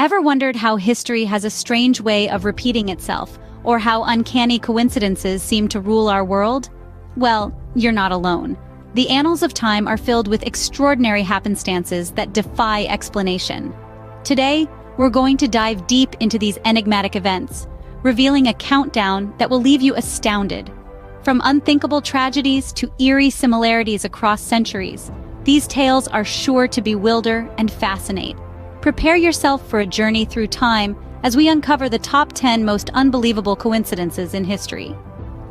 Ever wondered how history has a strange way of repeating itself, or how uncanny coincidences seem to rule our world? Well, you're not alone. The annals of time are filled with extraordinary happenstances that defy explanation. Today, we're going to dive deep into these enigmatic events, revealing a countdown that will leave you astounded. From unthinkable tragedies to eerie similarities across centuries, these tales are sure to bewilder and fascinate. Prepare yourself for a journey through time as we uncover the top 10 most unbelievable coincidences in history.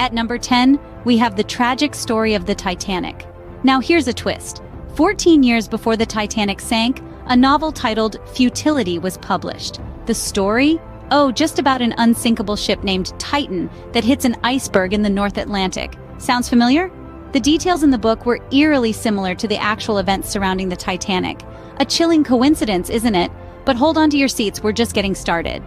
At number 10, we have the tragic story of the Titanic. Now here's a twist. 14 years before the Titanic sank, a novel titled Futility was published. The story? Oh, just about an unsinkable ship named Titan that hits an iceberg in the North Atlantic. Sounds familiar? The details in the book were eerily similar to the actual events surrounding the Titanic. A chilling coincidence, isn't it? But hold on to your seats, we're just getting started.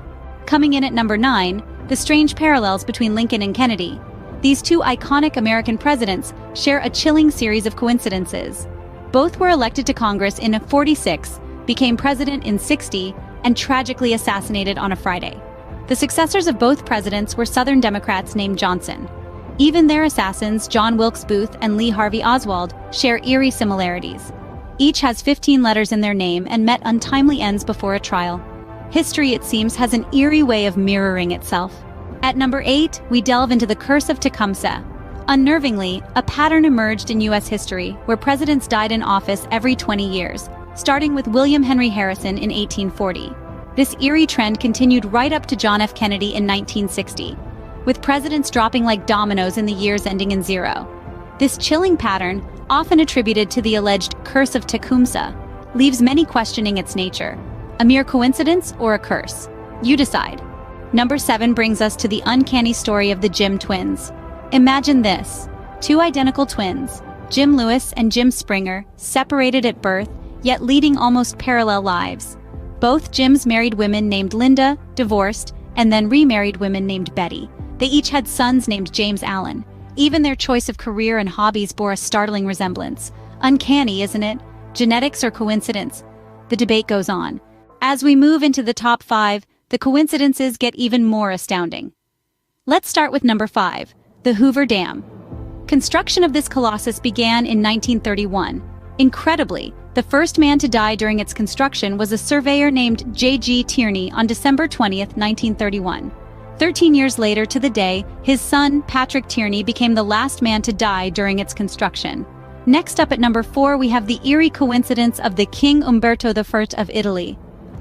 Coming in at number 9, the strange parallels between Lincoln and Kennedy. These two iconic American presidents share a chilling series of coincidences. Both were elected to Congress in 46, became president in 60, and tragically assassinated on a Friday. The successors of both presidents were Southern Democrats named Johnson. Even their assassins, John Wilkes Booth and Lee Harvey Oswald, share eerie similarities. Each has 15 letters in their name and met untimely ends before a trial. History, it seems, has an eerie way of mirroring itself. At number 8, we delve into the curse of Tecumseh. Unnervingly, a pattern emerged in U.S. history where presidents died in office every 20 years, starting with William Henry Harrison in 1840. This eerie trend continued right up to John F. Kennedy in 1960, with presidents dropping like dominoes in the years ending in 0. This chilling pattern, often attributed to the alleged curse of Tecumseh, leaves many questioning its nature. A mere coincidence or a curse? You decide. Number 7 brings us to the uncanny story of the Jim twins. Imagine this. Two identical twins, Jim Lewis and Jim Springer, separated at birth, yet leading almost parallel lives. Both Jims married women named Linda, divorced, and then remarried women named Betty. They each had sons named James Allen. Even their choice of career and hobbies bore a startling resemblance. Uncanny, isn't it? Genetics or coincidence? The debate goes on. As we move into the top 5, the coincidences get even more astounding. Let's start with number 5, the Hoover Dam. Construction of this colossus began in 1931. Incredibly, the first man to die during its construction was a surveyor named J.G. Tierney on December 20, 1931. 13 years later to the day, his son, Patrick Tierney, became the last man to die during its construction. Next up at number 4, we have the eerie coincidence of the King Umberto I of Italy.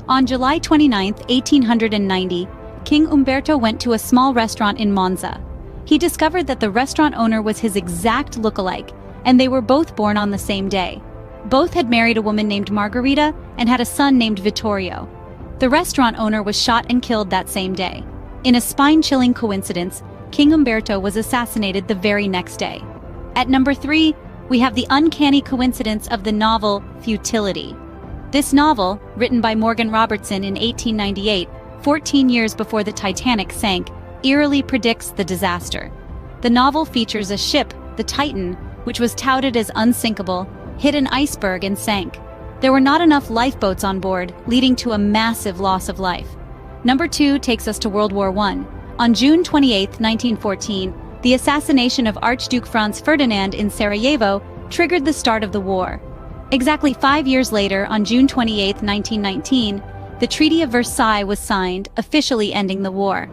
On July 29, 1890, King Umberto went to a small restaurant in Monza. He discovered that the restaurant owner was his exact look-alike, and they were both born on the same day. Both had married a woman named Margarita and had a son named Vittorio. The restaurant owner was shot and killed that same day. In a spine-chilling coincidence, King Umberto was assassinated the very next day. At number 3, we have the uncanny coincidence of the novel Futility. This novel, written by Morgan Robertson in 1898, 14 years before the Titanic sank, eerily predicts the disaster. The novel features a ship, the Titan, which was touted as unsinkable, hit an iceberg and sank. There were not enough lifeboats on board, leading to a massive loss of life. Number 2 takes us to World War I. On June 28, 1914, the assassination of Archduke Franz Ferdinand in Sarajevo triggered the start of the war. Exactly 5 years later, on June 28, 1919, the Treaty of Versailles was signed, officially ending the war.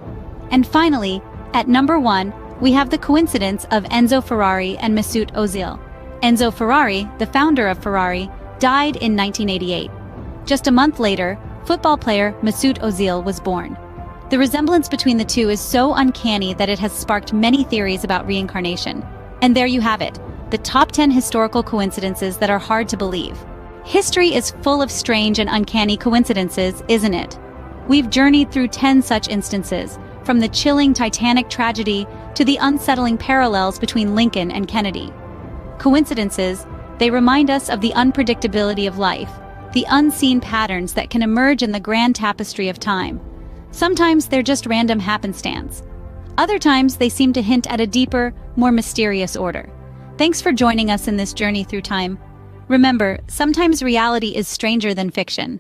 And finally, at number 1, we have the coincidence of Enzo Ferrari and Mesut Ozil. Enzo Ferrari, the founder of Ferrari, died in 1988. Just a month later, football player Mesut Ozil was born. The resemblance between the two is so uncanny that it has sparked many theories about reincarnation. And there you have it, the top 10 historical coincidences that are hard to believe. History is full of strange and uncanny coincidences, isn't it? We've journeyed through 10 such instances, from the chilling Titanic tragedy to the unsettling parallels between Lincoln and Kennedy. Coincidences, they remind us of the unpredictability of life, the unseen patterns that can emerge in the grand tapestry of time. Sometimes they're just random happenstance. Other times they seem to hint at a deeper, more mysterious order. Thanks for joining us in this journey through time. Remember, sometimes reality is stranger than fiction.